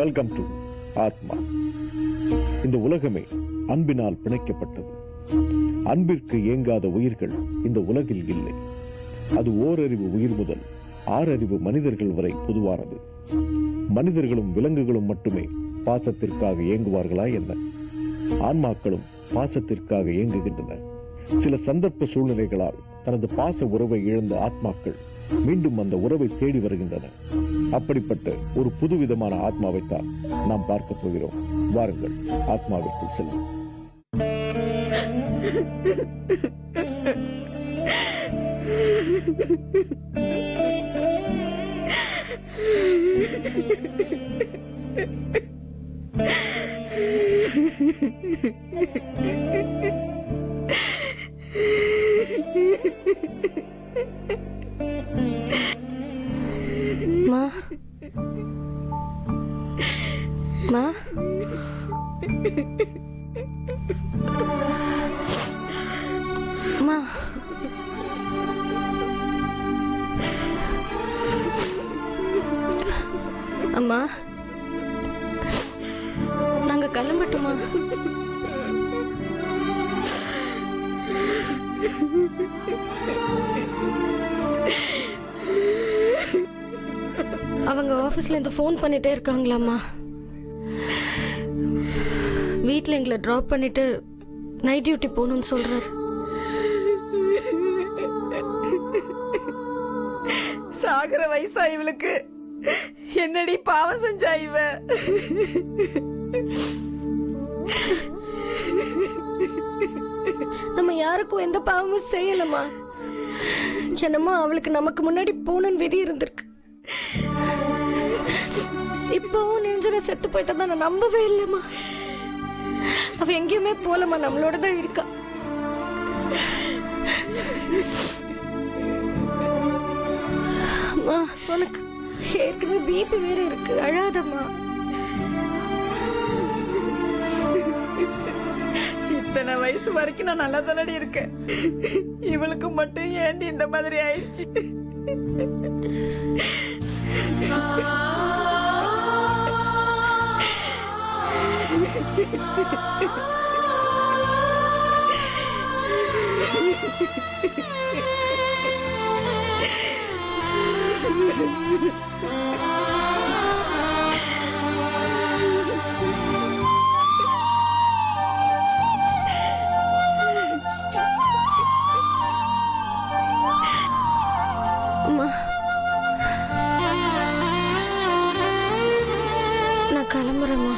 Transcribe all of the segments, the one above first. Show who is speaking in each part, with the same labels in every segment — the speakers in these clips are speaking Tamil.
Speaker 1: வெல்கம் டு ஆத்மா. இந்த உலகமே அன்பினால் பிணைக்கப்பட்டது. அன்பிற்கு ஏங்காத உயிர்கள் இந்த உலகில் இல்லை. அது ஓரறிவு உயிர் முதல் ஆறறிவு மனிதர்கள் வரை பொதுவானது. மனிதர்களும் விலங்குகளும் மட்டுமே பாசத்திற்காக ஏங்குவார்களா என்ன? ஆன்மாக்களும் பாசத்திற்காக ஏங்குகின்றன. சில சந்தர்ப்ப சூழ்நிலைகளால் தனது பாச உறவை இழந்த ஆத்மாக்கள் மீண்டும் அந்த உறவை தேடி வருகின்றன. அப்படிப்பட்ட ஒரு புதுவிதமான ஆத்மாவைத்தான் நாம் பார்க்க போகிறோம். வாருங்கள், ஆத்மாவிற்குள் செல்வோம்.
Speaker 2: மா மா மா அம்மா, நாங்க கிளம்பட்டுமா? அவங்க ஆபீஸ்ல இருந்து ஃபோன் பண்ணிட்டே இருக்காங்களாம்மா. வீட்டில் எங்களை ட்ராப் பண்ணிட்டு நைட் டியூட்டி போகணும்னு சொல்றாரு.
Speaker 3: சாகர வயசா இவளுக்கு என்னடி பாவம் செஞ்சா இவ?
Speaker 2: நம்ம யாருக்கும் எந்த பாவமும் செய்யலம்மா. என்னமோ அவளுக்கு நமக்கு முன்னாடி போகணும்னு விதி இருந்திருக்கு. இப்பவும் நெஞ்சனை செத்து போயிட்டா நான் நம்பவே இல்லைம்மா. அவ எங்கேயுமே போலமா, நம்மளோட தான் இருக்கா. அம்மா, உனக்கு ஏற்கனவே பிபி வேற இருக்கு, அழாதம்மா.
Speaker 3: இத்தனை வயசு வரைக்கும் நான் நல்லா தானடி இருக்கேன். இவளுக்கு மட்டும் ஏண்டி இந்த மாதிரி ஆயிடுச்சு?
Speaker 2: அம்மா, நான் கிளம்புறேம்மா.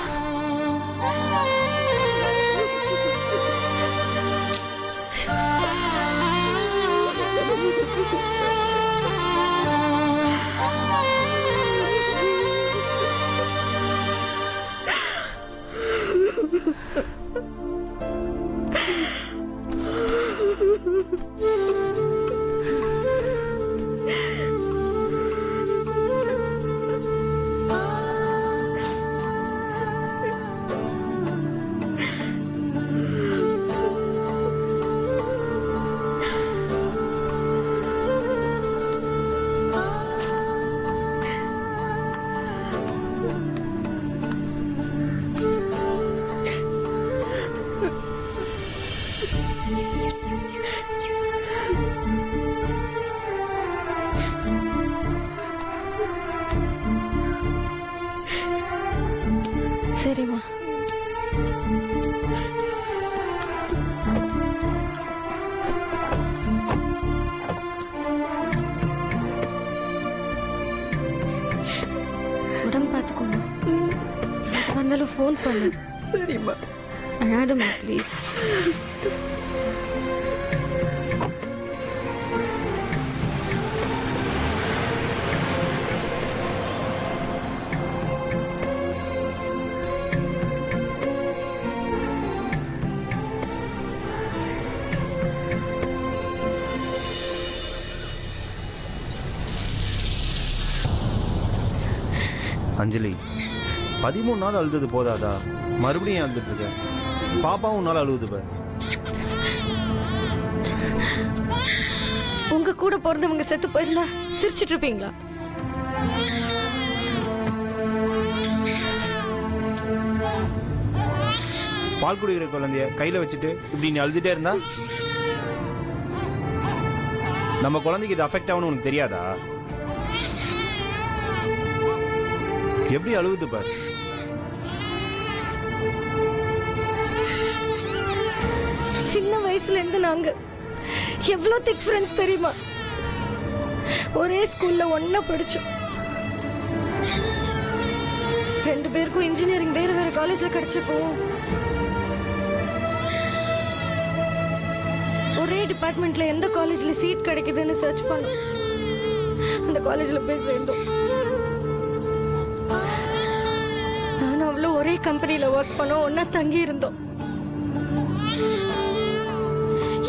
Speaker 2: சரிம்மா. உடம்பு பார்த்துக்கோமா. வந்தாலும் ஃபோன் பண்ணு.
Speaker 3: சரிம்மா.
Speaker 2: அழாதம்மா ப்ளீஸ்.
Speaker 4: அஞ்சலி, 13 நாள் அழுது போதாதா? மறுபடியும் அழுதுட்டு இருக்க. பாப்பாவும் நாள் அழுகுது பாரு.
Speaker 2: உங்க கூட பிறந்தவங்க செத்து போயிருந்தா சிரிச்சிட்டு இருப்பீங்களா?
Speaker 4: பால் குடிக்கிற குழந்தைய கையில் வச்சுட்டு இப்படி நீ அழுதுகிட்டே இருந்தா நம்ம குழந்தைக்கு இது அஃபெக்ட் ஆகணும்னு உனக்கு தெரியாதா? எப்படி அழுகுது பாரு.
Speaker 2: சின்ன வயசுல இருந்து நாங்க எவ்வளோ திக் ஃப்ரெண்ட்ஸ் தெரியுமா? ஒரே ஸ்கூல்ல ஒண்ணா படிச்சோம். 2 பேருக்கும் இன்ஜினியரிங் வேற வேற காலேஜ்ல கிடைச்சப்போ ஒரே டிபார்ட்மெண்ட்ல எந்த காலேஜ்ல சீட் கிடைக்குதுன்னு சர்ச் பண்ணோம். அந்த காலேஜ்ல போய் சேர்ந்தோம். நானும் அவ்வளோ ஒரே கம்பெனில ஒர்க் பண்ணோம், ஒன்னா தங்கி இருந்தோம்.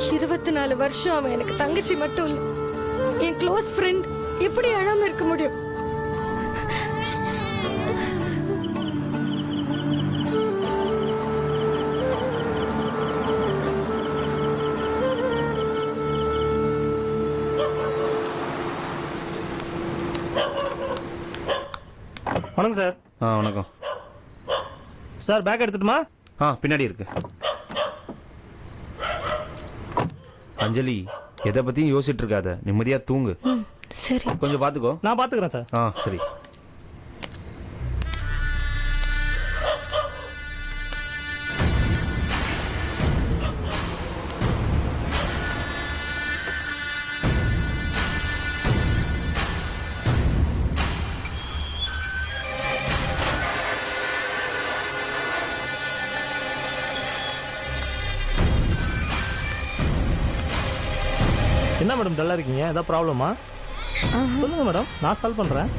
Speaker 2: 24 வருஷம் அவன் எனக்கு தங்கச்சி மட்டும் இல்லை, என் க்ளோஸ் ஃப்ரெண்ட். எப்படி அழாம இருக்க முடியும்?
Speaker 5: வணக்கம் சார்.
Speaker 4: வணக்கம்
Speaker 5: சார், பேக் எடுத்துட்டுமா?
Speaker 4: பின்னாடி இருக்கு. அஞ்சலி, எதை பற்றியும் யோசிச்சுட்டு இருக்காத, நிம்மதியாக தூங்கு.
Speaker 2: சரி,
Speaker 4: கொஞ்சம் பார்த்துக்கோ.
Speaker 5: நான் பார்த்துக்கிறேன் சார்.
Speaker 4: சரி.
Speaker 5: என்ன மேடம் டல்லாக இருக்கீங்க? ஏதாவது ப்ராப்ளமா? சொல்லுங்க மேடம், நான் சால்வ் பண்ணுறேன்.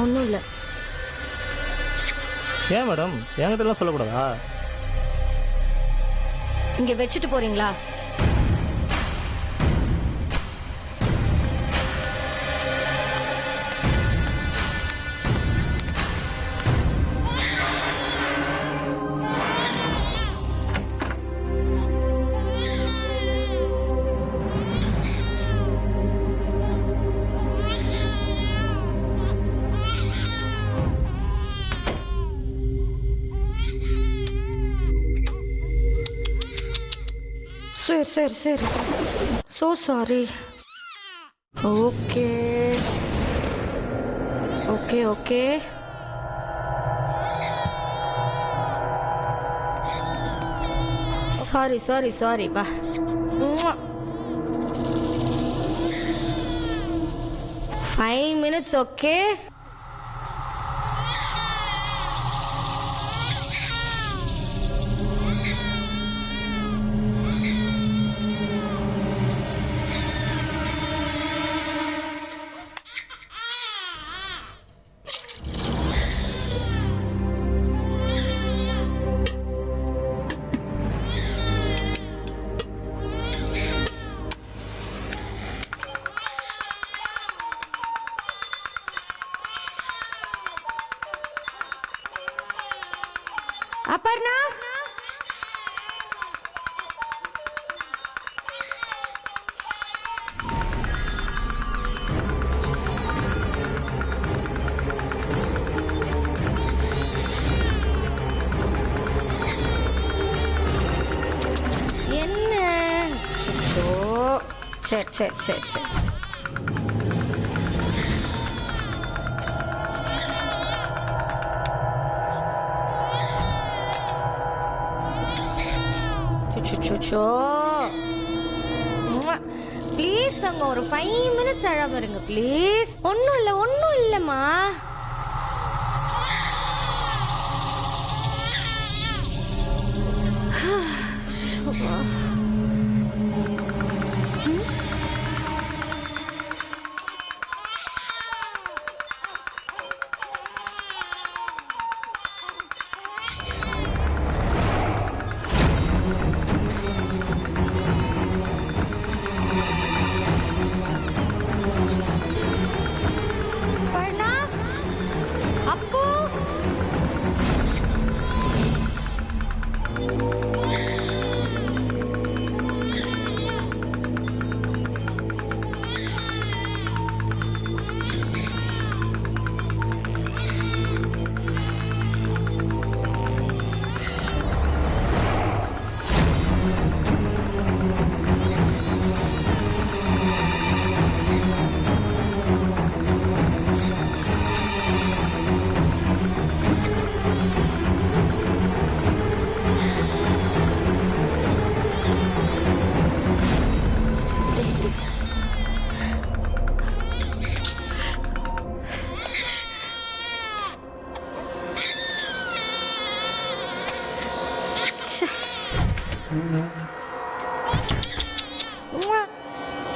Speaker 2: ஒன்றும் இல்லை.
Speaker 5: ஏன் மேடம் என்கிட்ட எல்லாம் சொல்லக்கூடாதா?
Speaker 2: இங்க வச்சுட்டு போறீங்களா? சரி. So sorry. Okay. Sorry. Bye. 5 minutes, okay? Aparna? என்ன? சரி. ப்ளீஸ் தங்க, ஒரு 5 மினிட்ஸ் அழாம இருங்க ப்ளீஸ். ஒன்றும் இல்லைம்மா.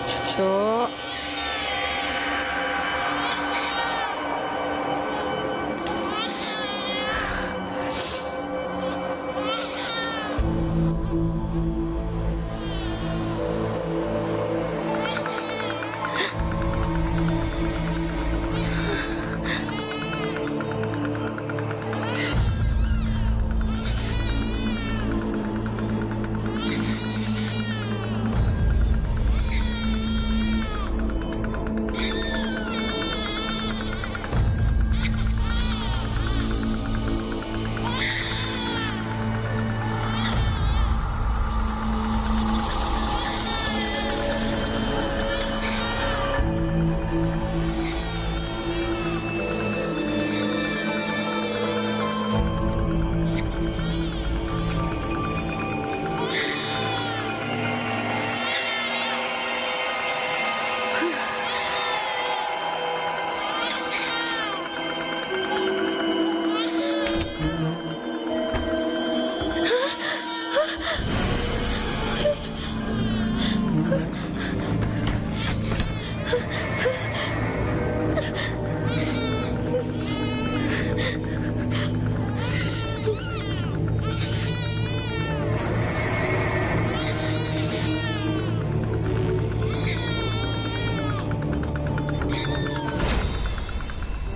Speaker 2: அச்சோ.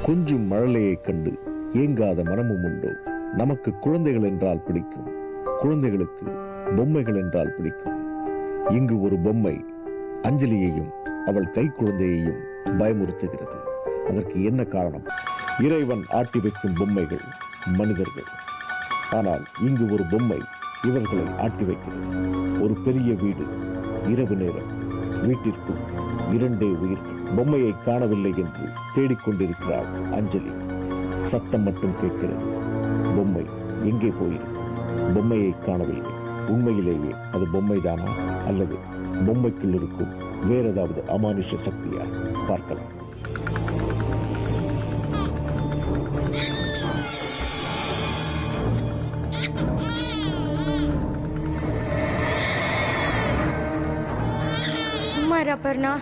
Speaker 1: கொஞ்சும் மழலையைக் கண்டு ஏங்காத மனமும் உண்டோ? நமக்கு குழந்தைகள் என்றால் பிடிக்கும், குழந்தைகளுக்கு பொம்மைகள் என்றால் பிடிக்கும். இங்கு ஒரு பொம்மை அஞ்சலியையும் அவள் கை குழந்தையையும் பயமுறுத்துகிறது. அதற்கு என்ன காரணம்? இறைவன் ஆட்டி வைக்கும் பொம்மைகள் மனிதர்கள். ஆனால் இங்கு ஒரு பொம்மை இவர்களை ஆட்டி வைக்கிறது. ஒரு பெரிய வீடு, இரவு நேரம், வீட்டிற்குள் 2 உயிர்கள். பொம்மையை காணவில்லை என்று தேடிக்கொண்டிருக்கிறாள் அஞ்சலி. சத்தம் மட்டும் கேட்கிறது. பொம்மை எங்கே போயிருக்கும்? பொம்மையை காணவில்லை. உண்மையிலேயே அது பொம்மைதானா அல்லது பொம்மைக்குள் இருக்கும் வேற ஏதாவது அமானுஷ சக்தியா? பார்க்கலாம்.
Speaker 2: சும்மா இரு அபர்ணா.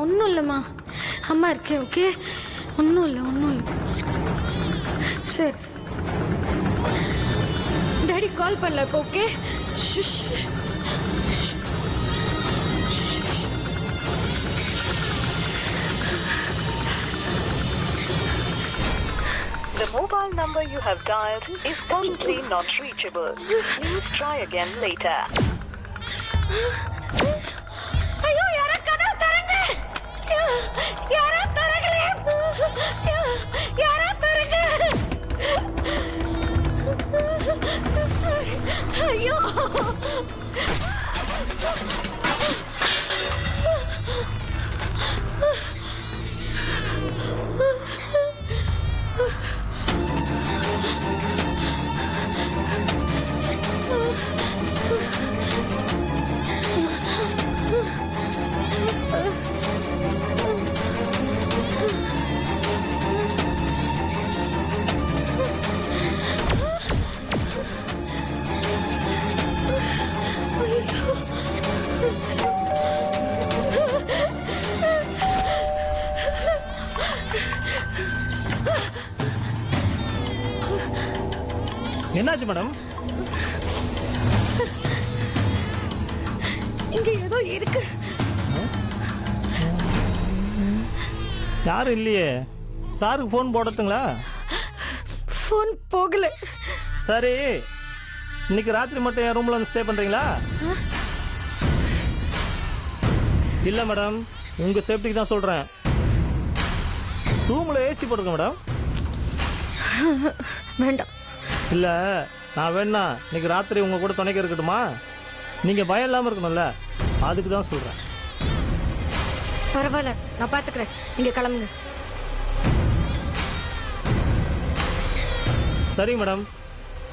Speaker 2: ஒன்றும் இல்லைம்மா, அம்மா இருக்கேன். ஓகே, ஒன்றும் இல்லை. சரி, டாடி கால் பண்ணல இப்போ. Okay,
Speaker 6: The mobile number you have dialed is currently not reachable. Please try again later.
Speaker 2: ஐயோ யாரா கதவு தரங்க யாரா தரங்களே யாரா தரங்க ஐயோ
Speaker 5: என்னாச்சு மேடம்?
Speaker 2: இங்க ஏதோ இருக்கு.
Speaker 5: யாரும் இல்லையே. சாருக்கு ஃபோன் போடட்டுங்களா?
Speaker 2: ஃபோன் போகல.
Speaker 5: சரி, இன்னைக்கு ராத்திரி மட்டும் என் ரூம்ல வந்து ஸ்டே பண்றீங்களா? இல்ல மேடம், உங்க சேஃப்டிக்கு தான் சொல்றேன். ரூம்ல ஏசி போட்டுருங்க மேடம்.
Speaker 2: வேண்டாம்.
Speaker 5: இல்ல, நான் வேணா இன்னைக்கு ராத்திரி உங்க கூட துணைக்க இருக்கட்டுமா? நீங்க பயம் இல்லாம இருக்கணும்ல, அதுக்கு தான் சொல்றேன்.
Speaker 2: பரவாயில்ல, நான் பாத்துக்கிறேன். நீங்க கிளம்புங்க.
Speaker 5: சரி மேடம்,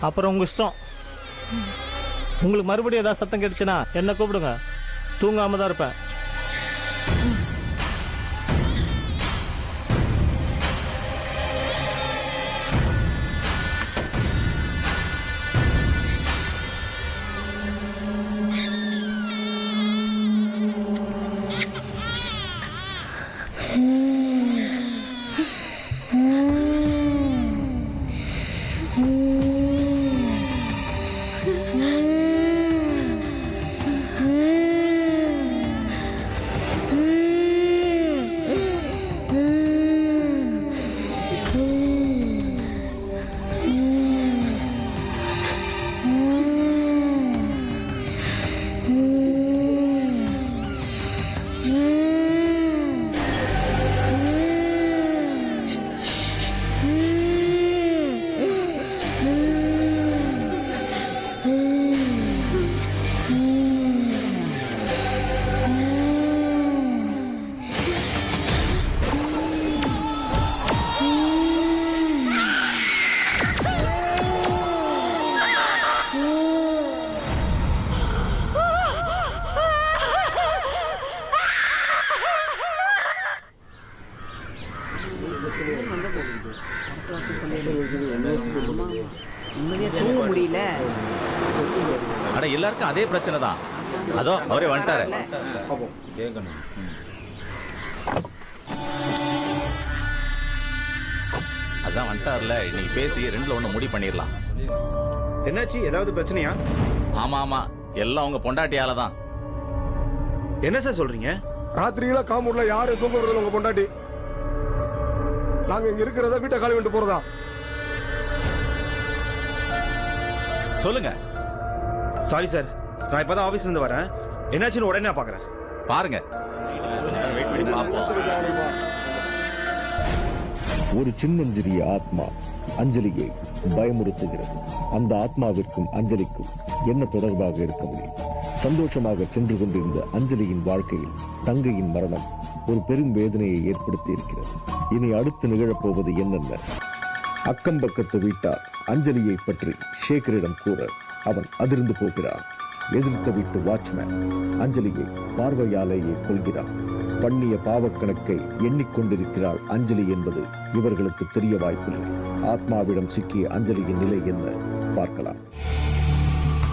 Speaker 5: அப்புறம் உங்க இஷ்டம். உங்களுக்கு மறுபடியும் ஏதாவது சத்தம் கேட்டுச்சுன்னா என்ன கூப்பிடுங்க. தூங்காம தான் இருப்பேன்.
Speaker 3: தூங்க முடியல.
Speaker 7: அட எல்லாருக்கும் அதே பிரச்சனை தான். அதோ அவரே வந்துட்டாரு. அதான் வந்துட்டார்ல, இன்னைக்கு பேசி 2ல 1 முடிவு பண்ணிடலாம்.
Speaker 4: என்னாச்சு? ஏதாவது பிரச்சனையா?
Speaker 7: ஆமா ஆமா, எல்லாம் உங்க பொண்டாட்டியால தான்.
Speaker 4: என்ன சார் சொல்றீங்க?
Speaker 8: ராத்திரியில காம்பவுண்ட்ல யாரும் தூங்க விடுறதில்ல உங்க பொண்டாட்டி. நாங்க இங்க இருக்கிறத வீட்டை காலி விட்டு போறதா?
Speaker 7: சொல்லுங்க.
Speaker 4: சாரி சார், நான் இப்பதான் ஆபீஸ்ல இருந்து வரேன். என்னாச்சுன்னு உடனே நான் பாக்குறேன்.
Speaker 7: பாருங்க. வெயிட் பண்ணி பாப்போம்.
Speaker 1: ஒரு சின்னஞ்சிறிய ஆத்மா அஞ்சலியை பயமுறுத்துகிறது. அந்த ஆத்மாவிற்கும் அஞ்சலிக்கும் என்ன தொடர்பாக இருக்க முடியும்? சந்தோஷமாக சென்று கொண்டிருந்த அஞ்சலியின் வாழ்க்கையில் தங்கையின் மரணம் ஒரு பெரும் வேதனையை ஏற்படுத்தி இருக்கிறது. இனி அடுத்து நிகழப்போவது என்னென்ன? அக்கம் பக்கத்து வீட்டார் அஞ்சலியை பற்றி சேகரிடம் கூற அவன் அதிர்ந்து போகிறான். எதிர்த்த வீட்டு வாட்ச்மேன் அஞ்சலியை பார்வையாலேயே கொள்கிறான். பண்ணிய பாவக்கணக்கை எண்ணிக்கொண்டிருக்கிறாள் அஞ்சலி என்பது இவர்களுக்கு தெரிய வாய்ப்பில்லை. ஆத்மாவிடம் சிக்கிய அஞ்சலியின் நிலை என்ன பார்க்கலாம்.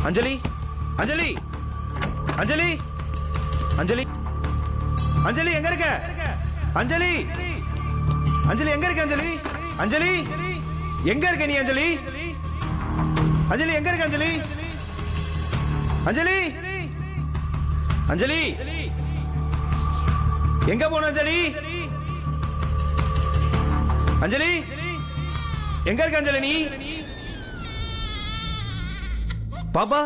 Speaker 4: அஞ்சலி, அஞ்சலி, அஞ்சலி, அஞ்சலி, அஞ்சலி எங்க இருக்க? அஞ்சலி, அஞ்சலி எங்க இருக்க? அஞ்சலி, அஞ்சலி எங்க இருக்க நீ? அஞ்சலி, அஞ்சலி எங்க இருக்க? அஞ்சலி, அஞ்சலி, அஞ்சலி எங்க போன? அஞ்சலி, அஞ்சலி எங்க இருக்க அஞ்சலி நீ? பாப்பா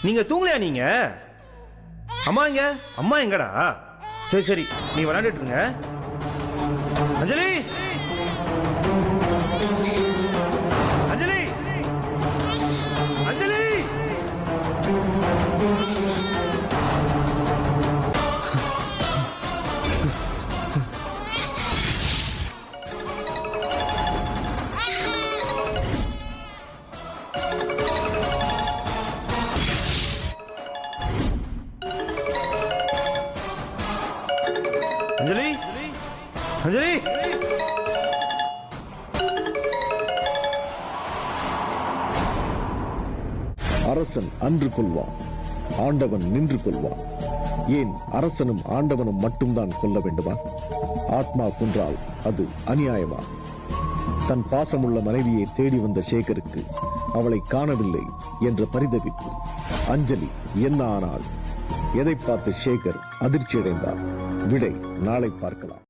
Speaker 4: நீங்க தூங்கலையா நீங்க? அம்மா எங்க? அம்மா எங்கடா? சரி சரி நீ விளையாண்டுட்டு இருங்க. அஞ்சலி அஞ்சலி அஞ்சலி அஞ்சலி அஞ்சலி
Speaker 1: அரசன் அன்று கொள்வான், ஆண்டவன் நின்று கொள்வான். ஏன் அரசனும் ஆண்டவனும் மட்டும்தான் கொல்ல வேண்டுமா? ஆத்மா கொன்றால் அது அநியாயமா? தன் பாசமுள்ள மனைவியை தேடி வந்த சேகருக்கு அவளை காணவில்லை என்ற பரிதவிப்பு. அஞ்சலி என்ன ஆனாள்? எதை பார்த்து சேகர் அதிர்ச்சி அடைந்தார்? விடை நாளை பார்க்கலாம்.